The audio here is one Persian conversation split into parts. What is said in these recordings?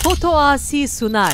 Foto Asi sunar.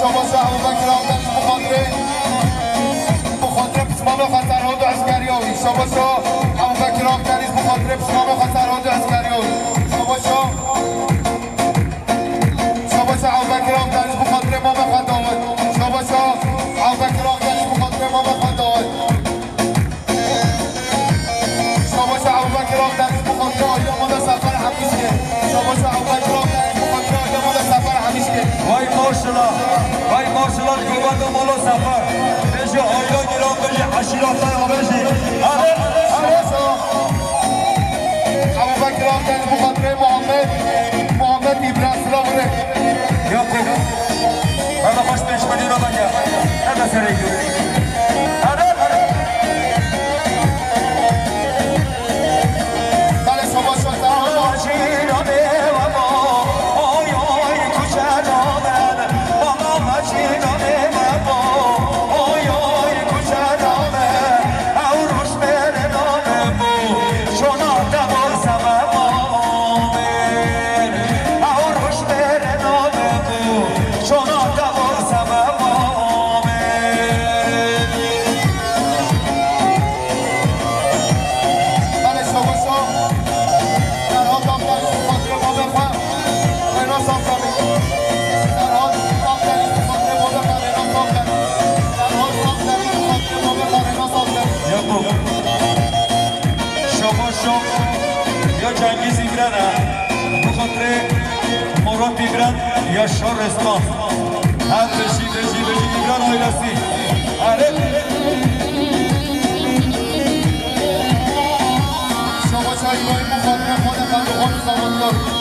شما شهر بکر آمدن بخاطر بسمام خطرات عسکریاوی شما شهر بکر آمدن بخاطر بسمام خطرات عسکریاوی شما شهر بکر آمدن بخاطر ما بخداوت شما شهر بکر آمدن بخاطر ما بخداوت شما شهر بکر آمدن بخاطر آیام سفر همیشه شما شهر بکر آمدن بخاطر آیام سفر همیشه وای ماشالله وای ماشالله قوت و مال و سفر بشه آیلا گیران بشه عشیرات ها بشه آره ابوبکر آمدن بخاطر محمد ابراهیم راوره یا خوب بلا خوش پیشمانی را بگه هده سره گیره یا جنگیزی برنه بخاطر مراد بیبرن یا شارستان هم بشی بیبرن آیلسی آره شما چایی باید مخاطر خود خود زماندار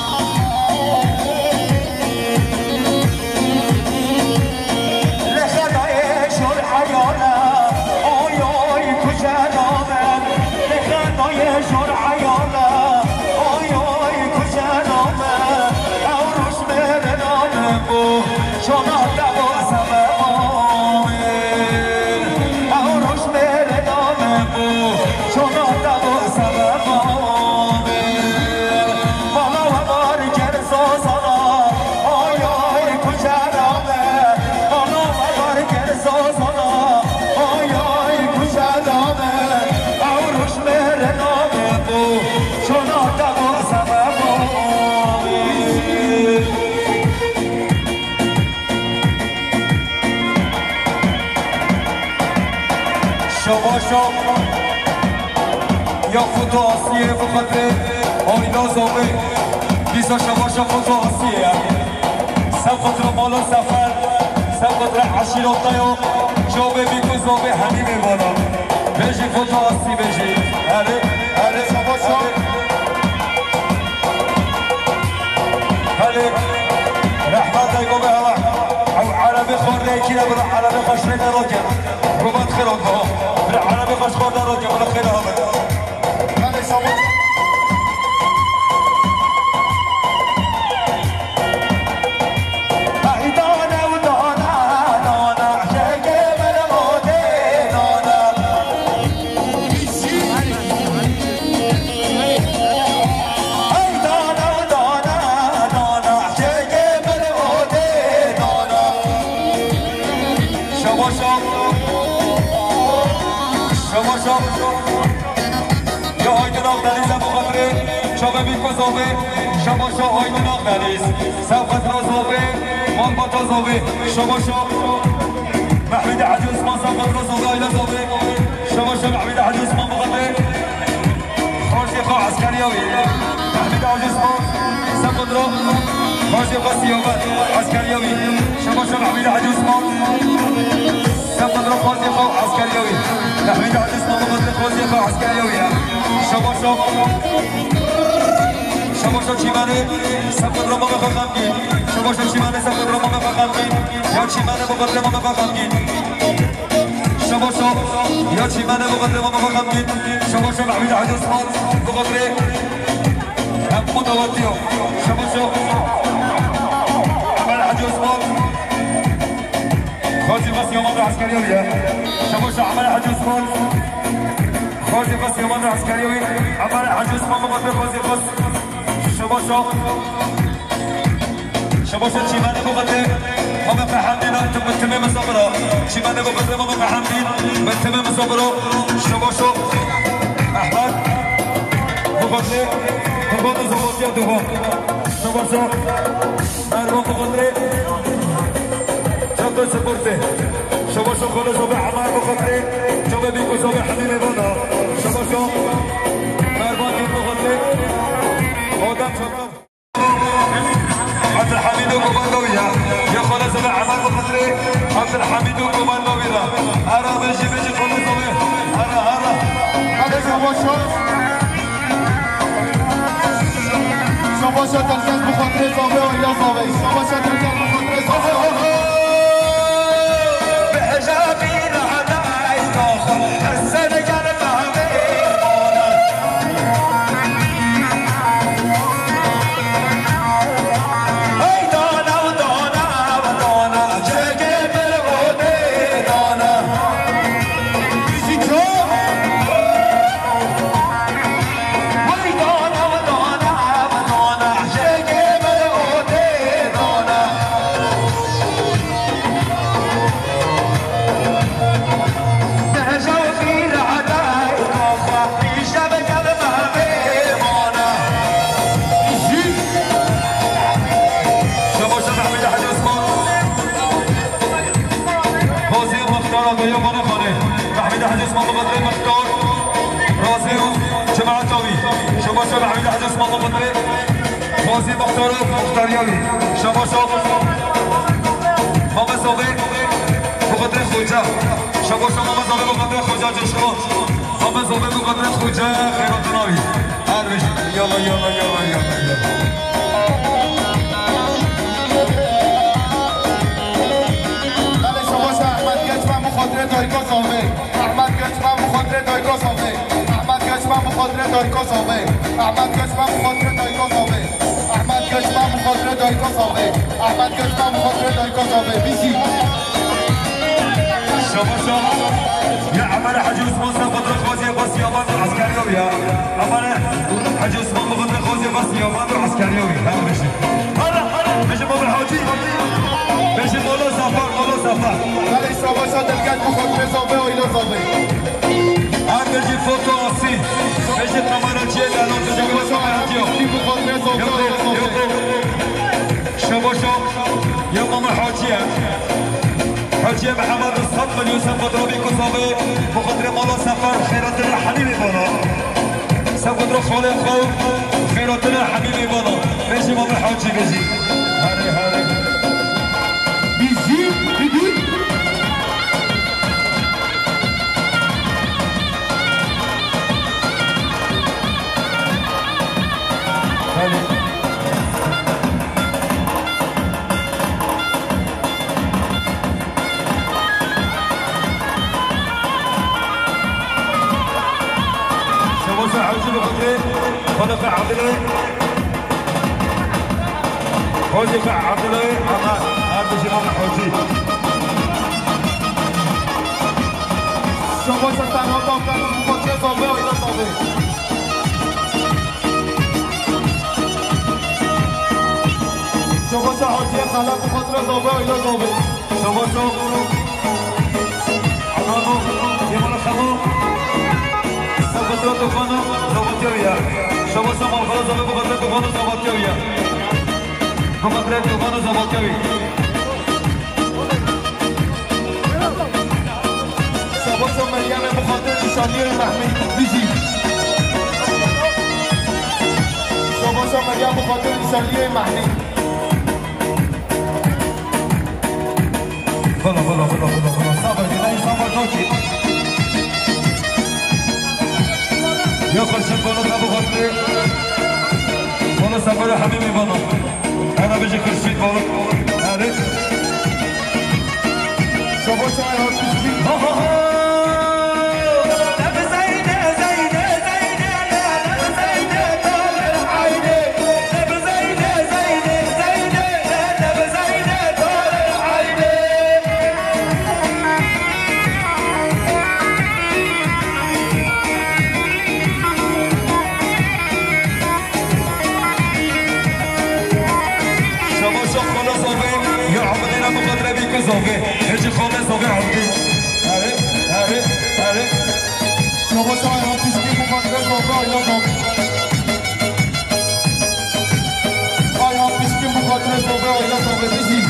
یا فوتو آسیه بخاطر آینا زامه بیسا شما فوتو آسیه سفت رو مالا سفر سفت رو عشیرات یا جامه بیکو زامه همینه بالا بشی فوتو آسی بشی هره شما هره رحمت دیگو به همه او عربی خورده اکی نبرا عربی خوشنه نراکم روبت خیران ها عربی خوش خورده راکم بلا خیره همه یا آیدن آقدلیز بخاطر شما بیکو زوبه شما شو آیدن آقدلیز سوفت را زوبه من باتا زوبه شما شو محمد عجوز من سوفت را زوبه آیدن زوبه شما شو محمد عجوز من بخاطر خارجی خواه عسکریاوی محمد عجوز من سوفت را خارجی خواه سیابت عسکریاوی شما شو محمد عجوز من سوفت را خارجی خواه عسکریاوی محمد عجوز من بخاطر خارجی خواه عسکریاوی شما شو چی منه سفت را ما بخواهم گید شما شو چی منه سفت را ما بخواهم گید یا چی منه بخاطر ما بخواهم گید شما شو یا چی منه بخاطر ما بخواهم گید شما شو محمد عجوز من بخاطر هم متواتیو شما شو عمل عجوز من خارجی بس یومان را عسکریاویه شما شو عمل عجوز من خارجی بس یومان را عسکریاوی عمل عجوز من بخاطر خارجی بس شما شو چی منه بخاطر ما بفهمدین انتم بالتمام الصبرة شي ما نبغى بس ما حامدين بالتمام الصبرة شباشو احمد بقدري بقدر زبط يا دوبا شباشو اربع بقدري شباب سبورتي شباشو خلاص صباح عمار بقدري شباب بيكو صباح حبيبي بنا شباشو اربع بقدري قدام شباب عبد الحميد وكوماندويا يا خلاص صباح عمار بقدري عبد الحميد وكوماندويا ارى بيجي خلاص صباح ارى هذا شباشو شباشو تلقاش بخاطري صافي ولا صافي شباشو تلقاش بخاطري صافي بحجابي العدايس السنة كانت شباشو محمد حاج اسماء بقدري فوزي مختاريوي شباشو ماما زوبي بقدري خوجا شباشو ماما زوبي بقدري خوجا جشمون ماما زوبي بقدري خوجا خيرات ناوي عرش يلا شباشو احمد گچمن مخاطره دایکا زاوی احمد گچمن مخاطره دایکا زاوی احمد گچمن مخاطره دایکا زاوی احمد گچمن مخاطره دایکا زاوی احمد گچمن مخاطره دایکا زاوی احمد گچمن مخاطره دایکا زاوی بیشی شباشو يا عمر حاج عثمان قدر خوزي بس يابان عسكريوي يا عمر حاج عثمان قدر خوزي بس يابان عسكريوي هذا ماشي بابا الحوجي ماشي مولا سفر ولی شباشو تلقاش بخاطري صافي ولا صافي بيجي فوتو اصي بيجي كاميراتشي الان تجاوز راديو بخاطري صافي ولا صافي شباشو يا ماما حوجيه حجي محمد الصدق يوسف قدربي كصابي بقدر مالا سفر خيرات الله حبيبي بنا سقدر خالي خو خيرات الله حبيبي بنا بيجي ماما حجي بيجي هاري بیشی بیدی شباشو حوجي بقدري خلفاء عبدالله حوجي فع عبدالله هذا بيجي ماما حوجي شباشو تنها دافتر بخاطري صافي ولا صافي شباشو حاجی خلق بخاطري صافي ولا صافي شباشو عمانو يا مالا خمو سقدر دخانو زبطيويا شباشو مالخلا زبي بقدر دخانو زبطيويا بقدر دخانو زبطيوي شباشو مریم بخاطر نشانی محمید بیشی شباشو مریم بخاطر نشانی محمید فلا صبر لا صبر توكي يا خرشن بنا ابو خاطري بنا سفر حبيبي بنا انا بيجي خرشين بنا عارف شباشو ایران بیشی زاوه هجی خانه زاوه عبدی هره شما سایران پیشکی مخاطره زاوه آیلا زاوه آیان پیشکی مخاطره زاوه آیلا زاوه بیشی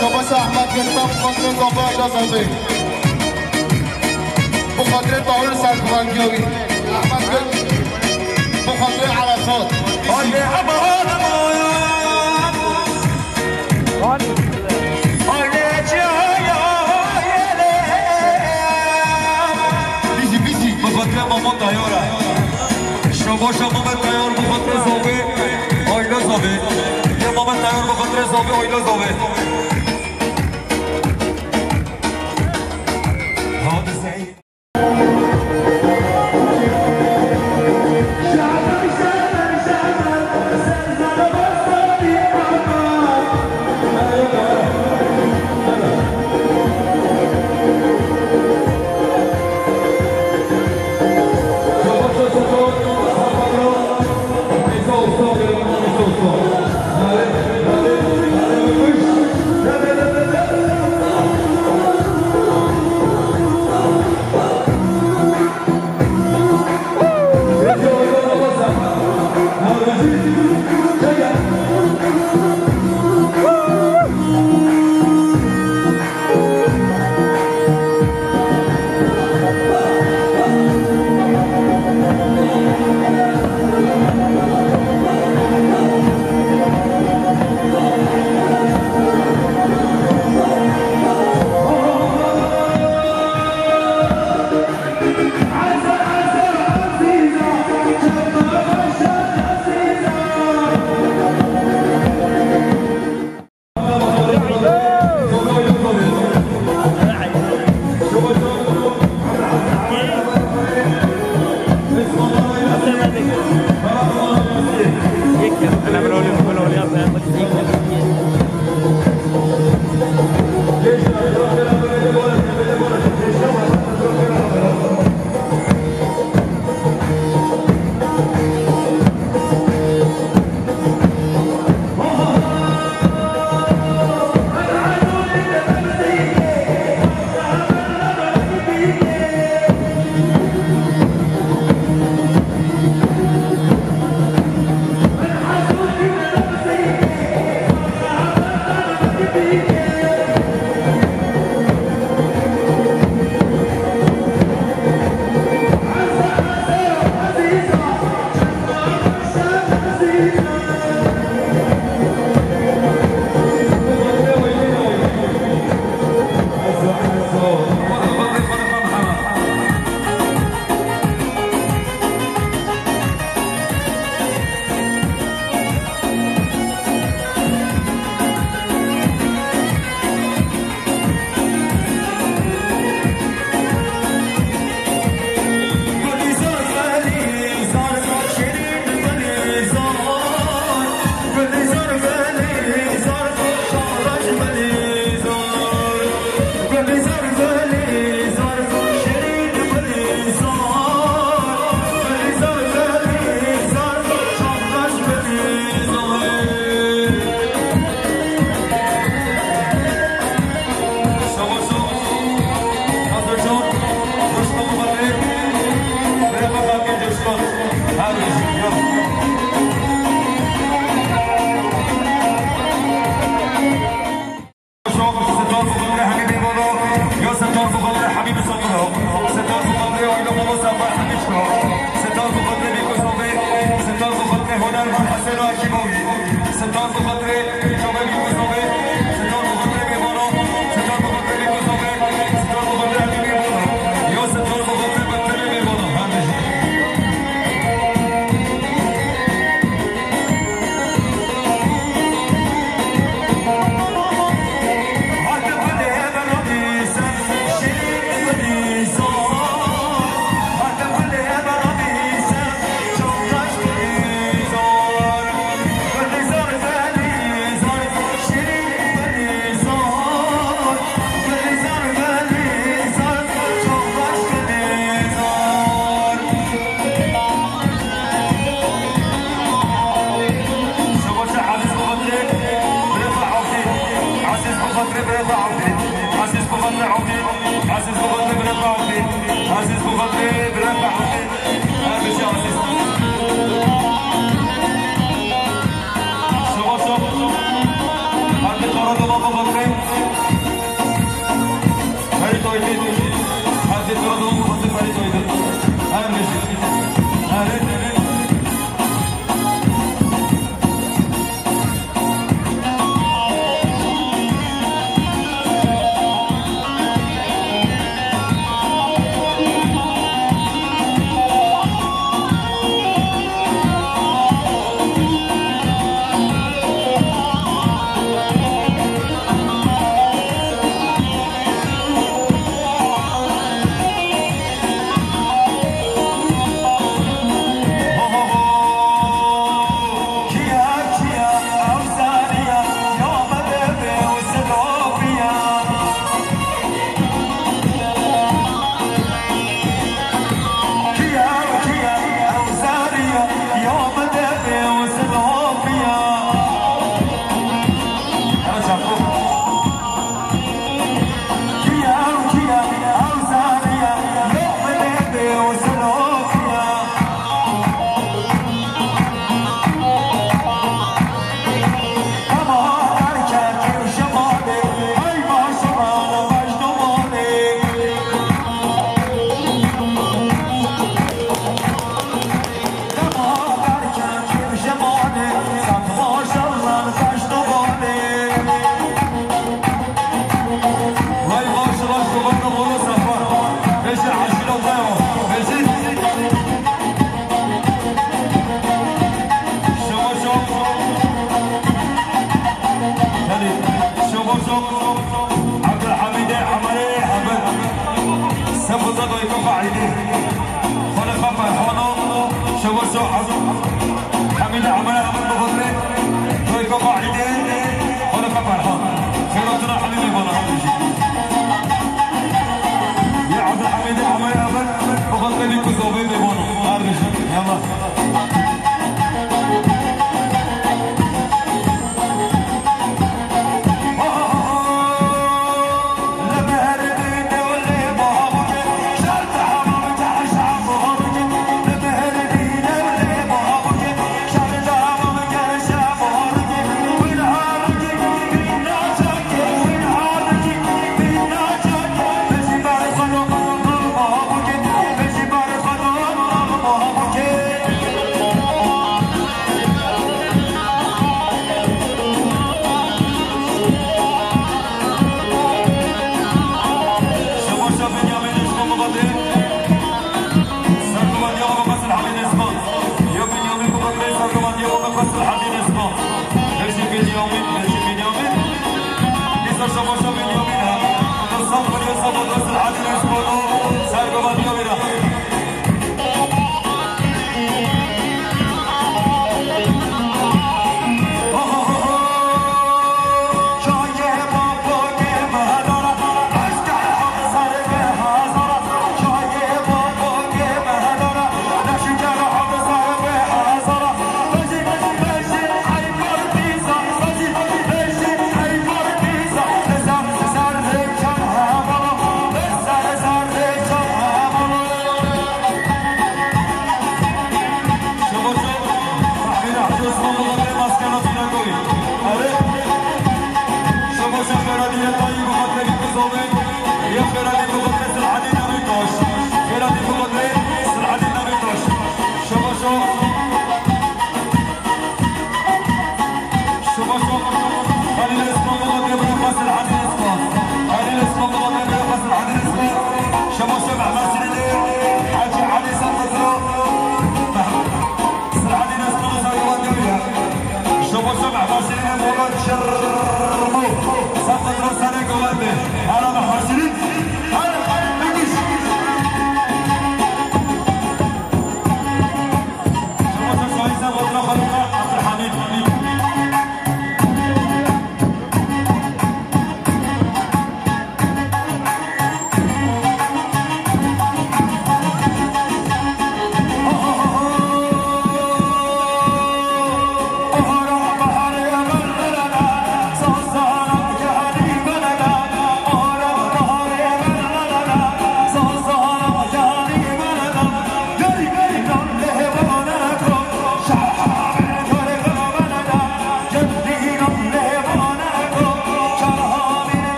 شما احمد گرفتم مخاطره زاوه آیلا زاوه مخاطره طاهر سرکوانگیوی احمد گرفت مخاطره عرصات بیزی مخاطره مامان تیاره شما مامان تیار مخاطره زاوه آیلا زاوه یه مامان تیار مخاطره زاوه آیلا زاوه عوضي عزيز بغضي بربع عوضي عزيز بغضي بربع عوضي هذا شيء عزيز شباب هذا طرد بابا بغضي هاي تويتي هذا طرد بابا بغضي هاي تويتي هذا شيء هذا عبد الحميد عمري حمد سبزة ضيق قاعدة خلق فرحانة شبزة حميد عمري حمد بفضله ضيق قاعدة خلق فرحانة خيراتنا حبيبي بنا يا عبد الحميد عمري حمد بفضله لك زوبي بنا أرجع يلا شرمو سقط رسالة قوانده على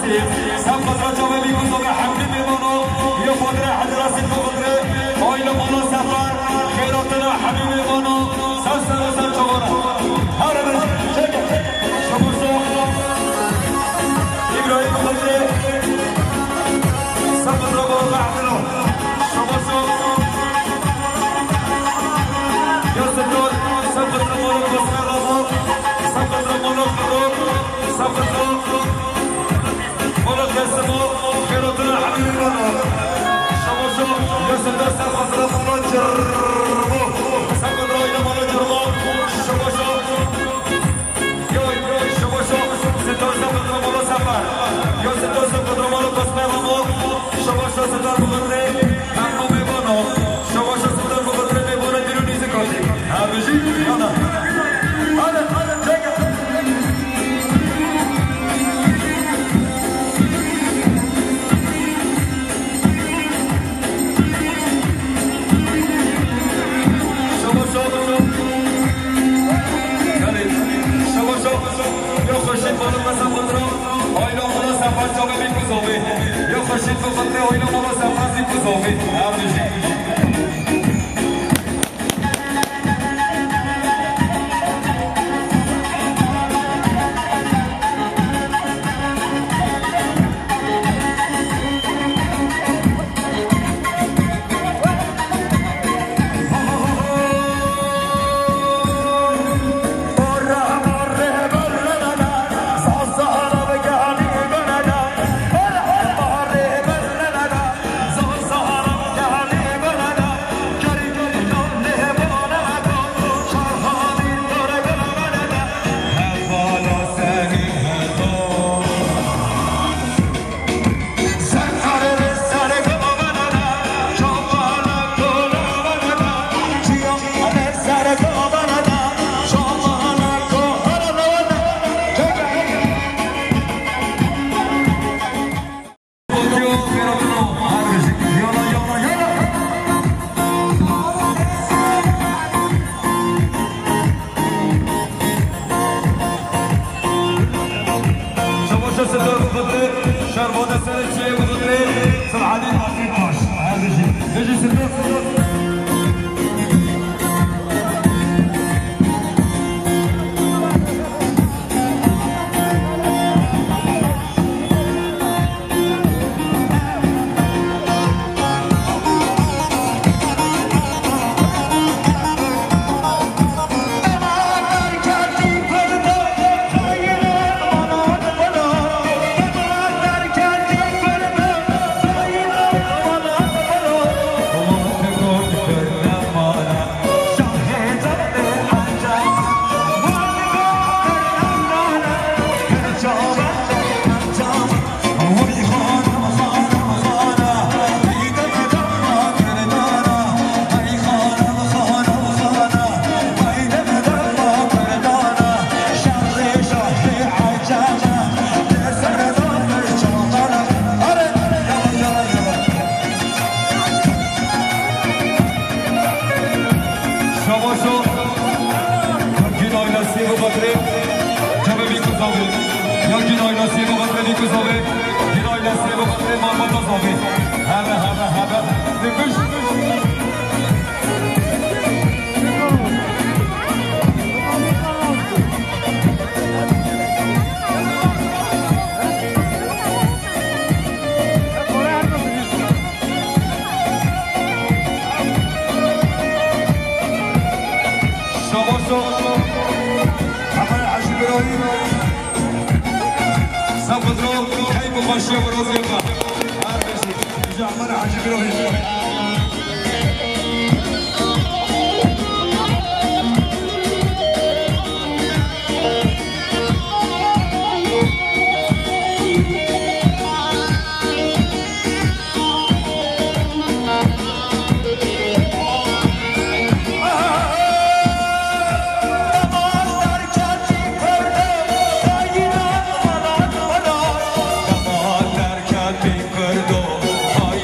رسید سبقت را جامعه بیگذاره حملی میمانو یا قدره حد رسید به قدره آیل مالا سفر خیراتنا حملی میمانو سر سر و سر چواره هر امروز شما ابراهیم قدره سبقت را برو بعدنا شما یا ستار سبقت را برو بسر رضا سبقت را برو خدار سبقت را برو قسمو خیراتنا حملی میمانو يا سلطان سبقت را برو جربو سبقت را اینا برو جربو شما ستار سبقت را برو سفر یا ستار سبقت را برو قسمه رمو شما ستار بقدره همو میبانو شما ستار بقدره میبانو دیرو نیزه کاتی همشی یا نه آره جگه خورشید بالا سفر را آینا بالا سفر جامعه بیگذاره یا خورشید بخاطر آینا بالا سفر بیگذاره هر بشید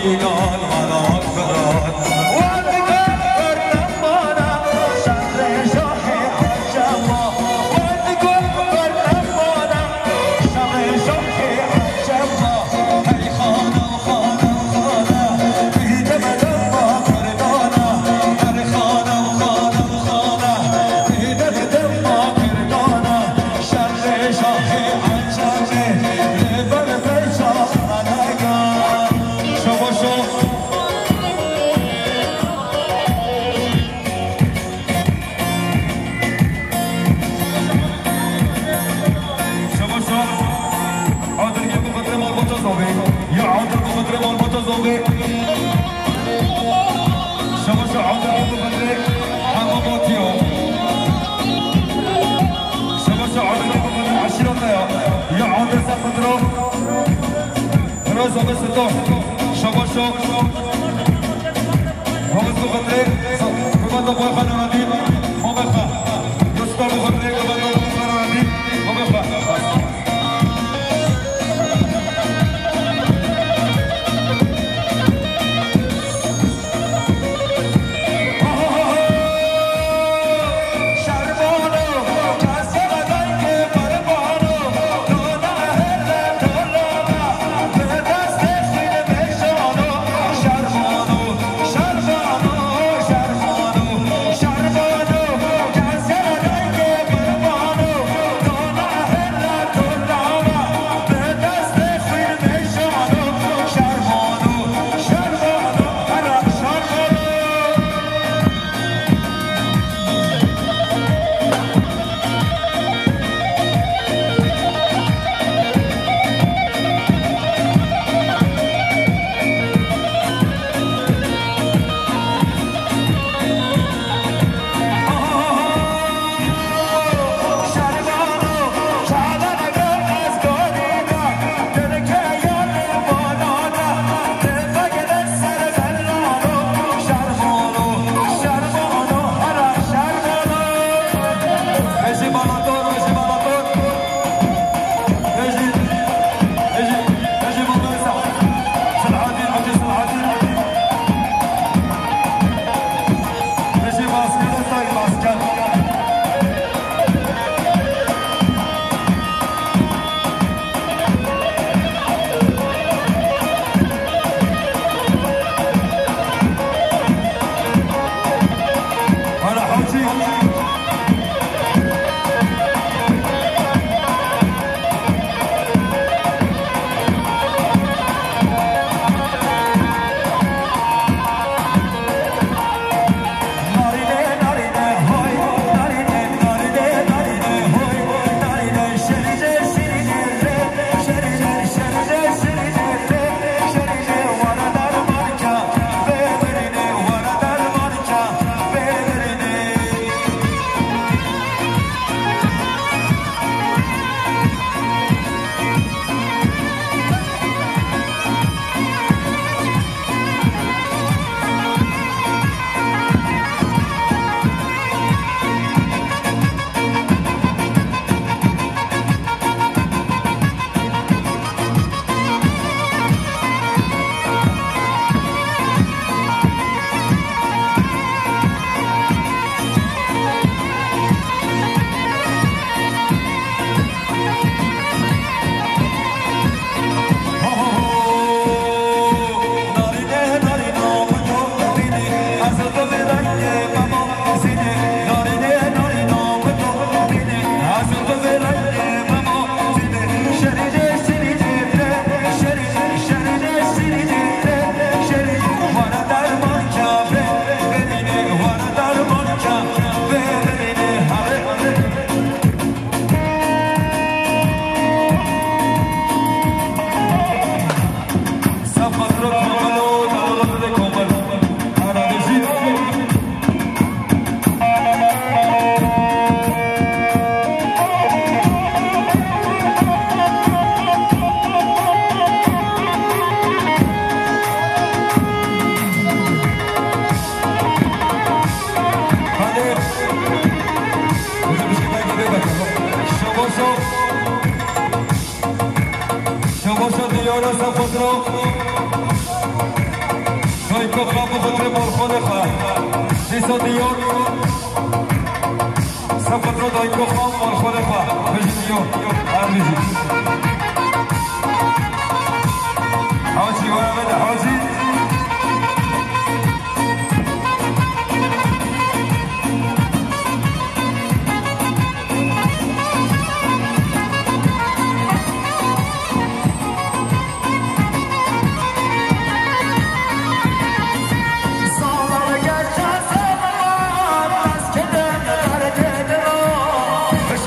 Aynan راز ستار شباشو حافظ بخاطر قبل با خانوادی ما بخوا دوستان بخاطر قبل با خانوادی ما بخوا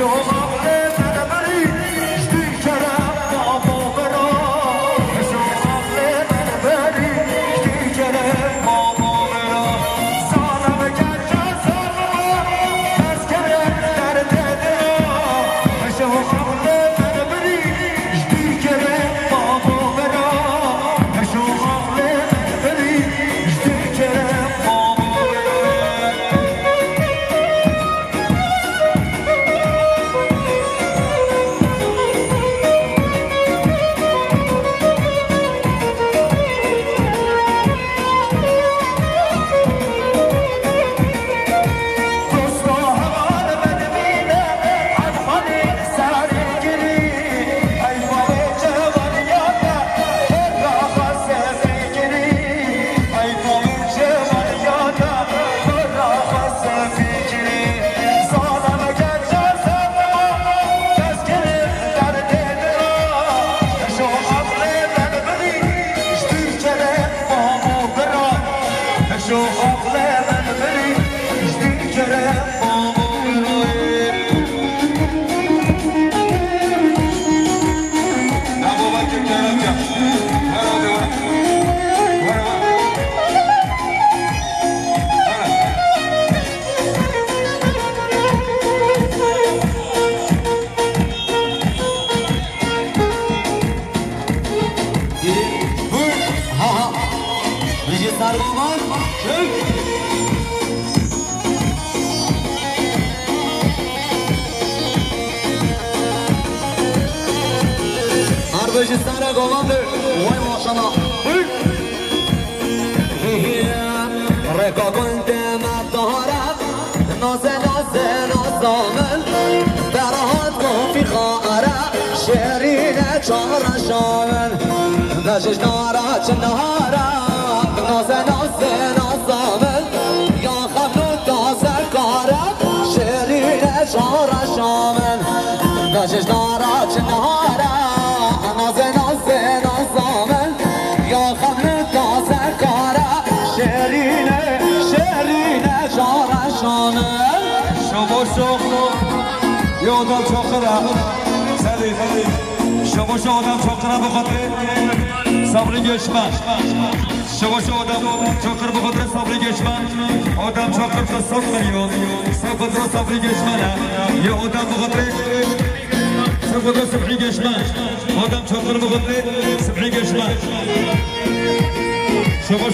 شما سر گوانده وای ماشاءالله رکا گنده مدارم نازه نازامن درهات گفی خواهره شیرینه چهار شامن دشش نارا چه نهاره نازه نازامن یا خمنو تازه کارم شیرینه چهار شامن دشش نارا چه نهاره نازه نازامن یا خمنو تازه کارم شیرینه چهار شامن شما یه آدم چاقره سلی شما آدم چاقره بخاطر صبری گشمن شما آدم چاقره بخاطر صبری گشمن آدم چاقره تا 100 میلیون صبری گشمنه یه آدم بخاطر صبری گشمن آدم چاقره بخاطر صبری گشمن شما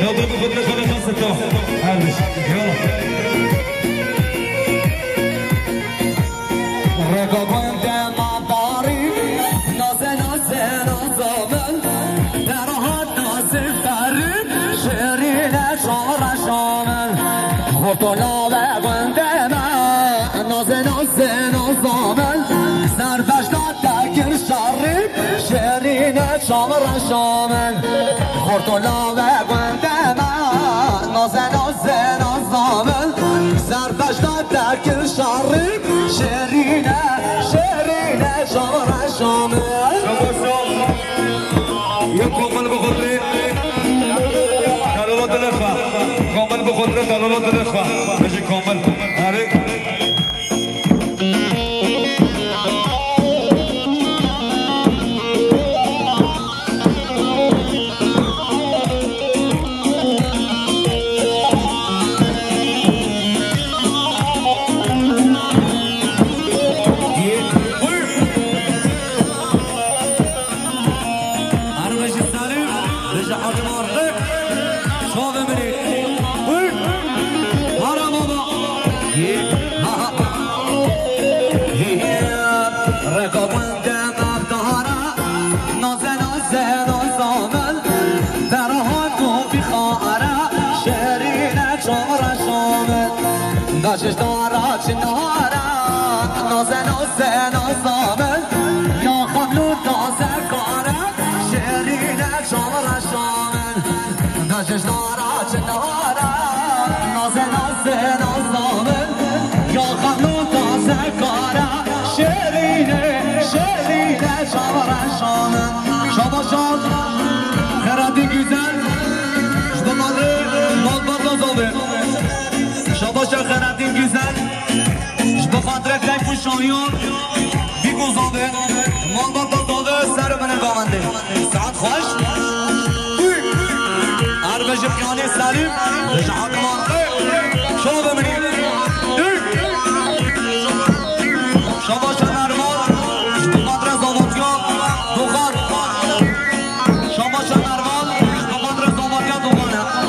نادر بخاطر خالتان ستا هرش رگا گنده مداری نازه نازامن درهات نازه فرید شیرینه چهار شامن خورتولا گنده من نازه نازامن سرفشتا تکر شریف شیرینه چهار شامن خورتولا گنده من نازه نازامن سرفشتا تکر شریف شیرینه چهار شامن یه کامل بخاطر دلالات دلخواه کامل بخاطر دلالات دلخواه بشه کامل آره داشش دارا چه نهارا نازه نازامن یا خملو تازه کارم شیرینه چهار شامن داشش دارا چه نهارا نازه نازامن یا خملو تازه کارم شیرینه چهار شامن شما خردی güzel ştomalı bal nazove شباشا خردین güzel به خاطر کیف و شایان بیگذابه مال با داده سر من گامنده ساعت خوش عربش پیانی سلیم رجعات مارقه شما بمینید شباشا نرمال به خاطر زاماتیان دوخار شباشا نرمال به خاطر زاماتیان دوخانه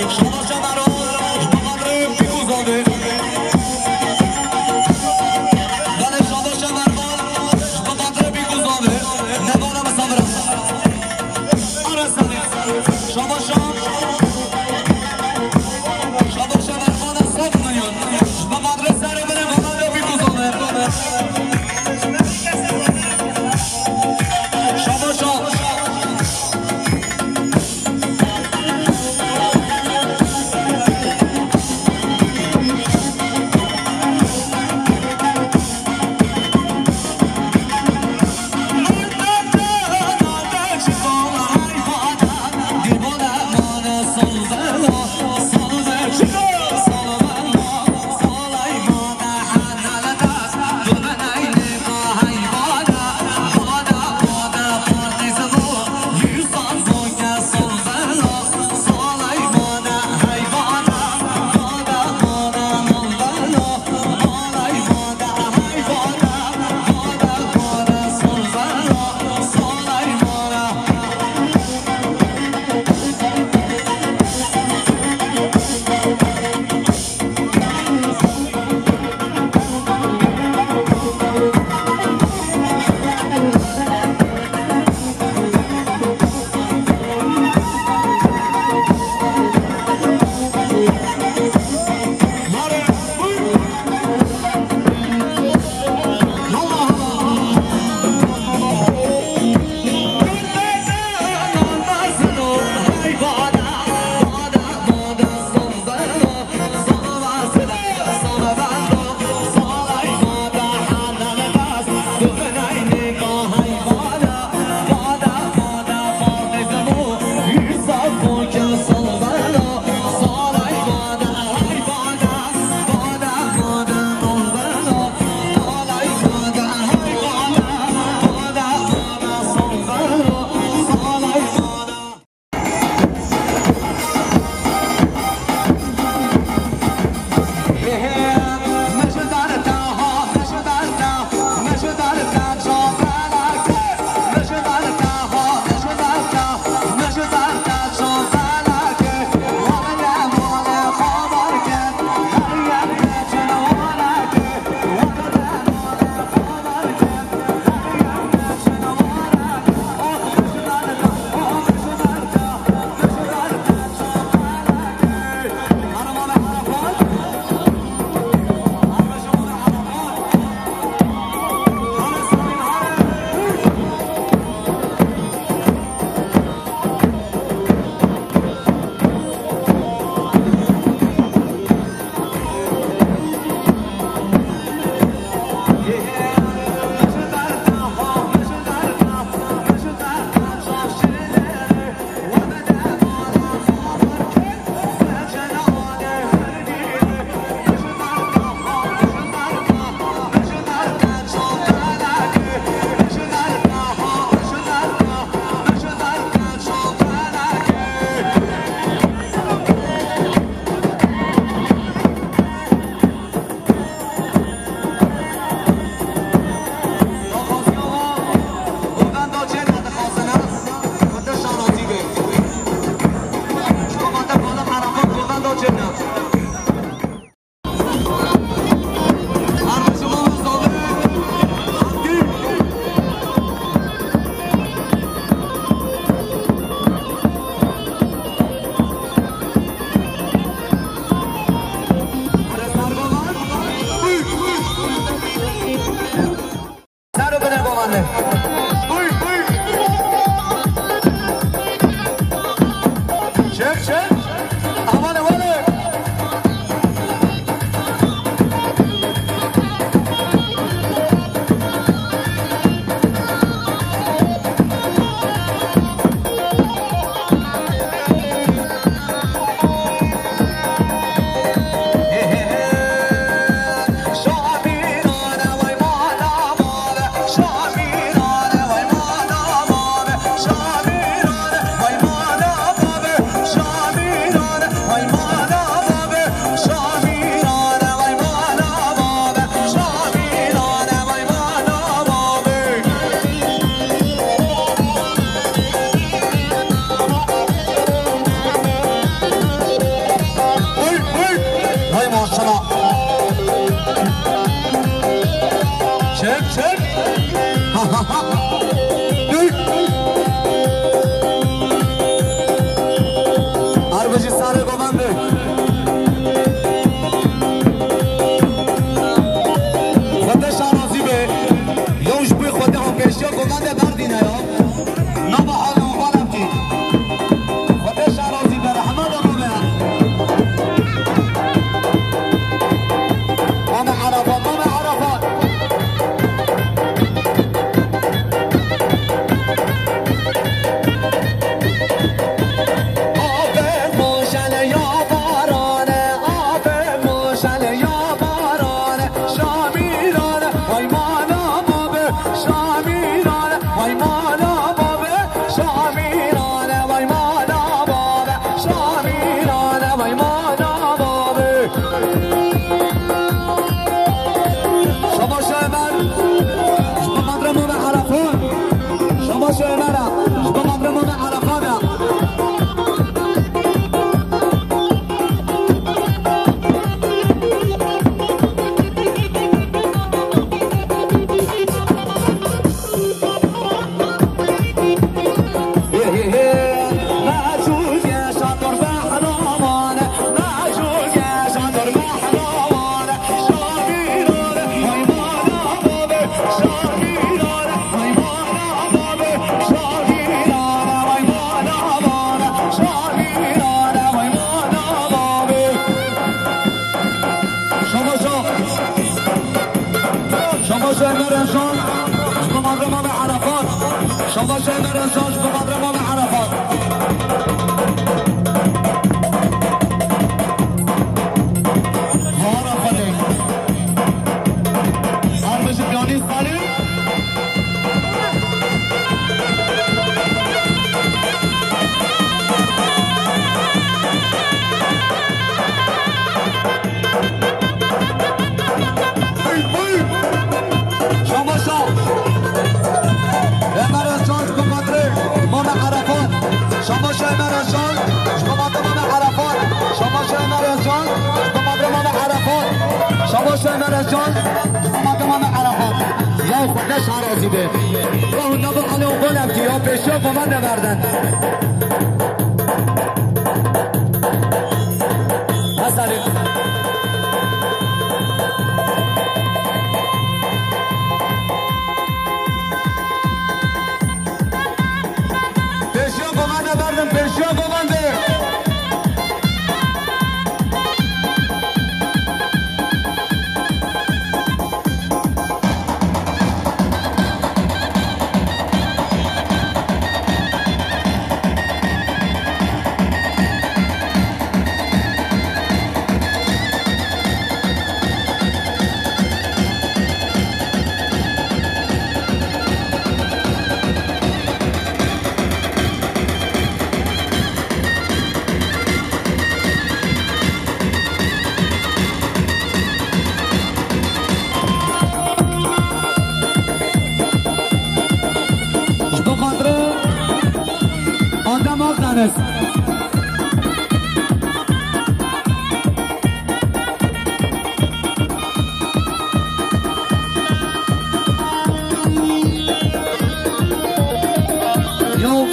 شما چک چک عربجی سر گمنده خودش راضی به یوش بوی خود هم پیشی گمنده بردینه یا نبا حال و حالم کی خودش راضی به رحمت رو به مام عرفات مام عرفات شما شهر رنسانش به قدر امام عرفات عرفاته عربش پیانی سالیم شما شهر شما شهرمرزجان شما امام عرفات شما شهرمرزجان شما امام عرفات شما شهرمرزجان شما امام عرفات یا خودش راضی به راه نبا علی و قلم که یا پیشا با من نبردن حسنی پیشا گمنده است یا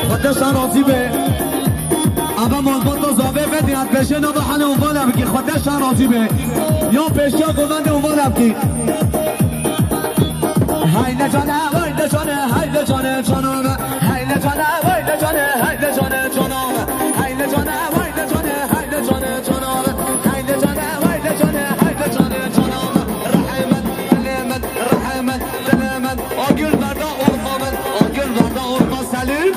خودشان راضی به اما منبط زاوه بدید پیشه نبا حال اونوالم که خودشان راضی به یا پیشه گوند اونوالم که haydi cana haydi cana haydi cana canana haydi cana haydi cana haydi cana canana haydi cana haydi cana haydi cana canana haydi cana haydi cana haydi cana canana rahmet rahmet rahmet rahmet o günlerde olmamen o günlerde olmaz Selim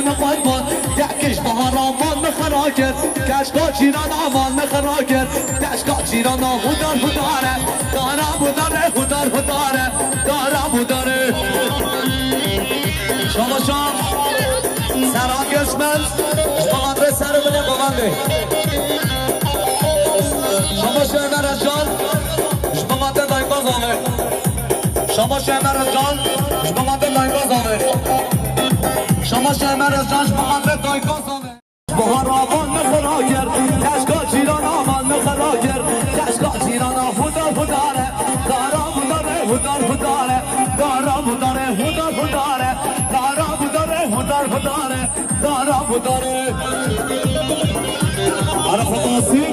مقایمان یکیش بهار آمان مخراکر کشکا چیران آمان مخراکر کشکا چیران هودار هوداره دارا بوداره هودار هوداره دارا بوداره شما شام سران گشمن شما سر بده ببنده شما شما رجال شما ده دایباز آمه شما شما رجال شما ده دایباز آمه شما شما رجال شما ده دایباز آمه بهار آمان مخراگر کشکا چیران آمان مخراگر کشکا چیران هودار هوداره دارا بوداره هودار هوداره دارا بوداره هودار هوداره دارا بوداره هودار هوداره دارا بوداره آره خلاصی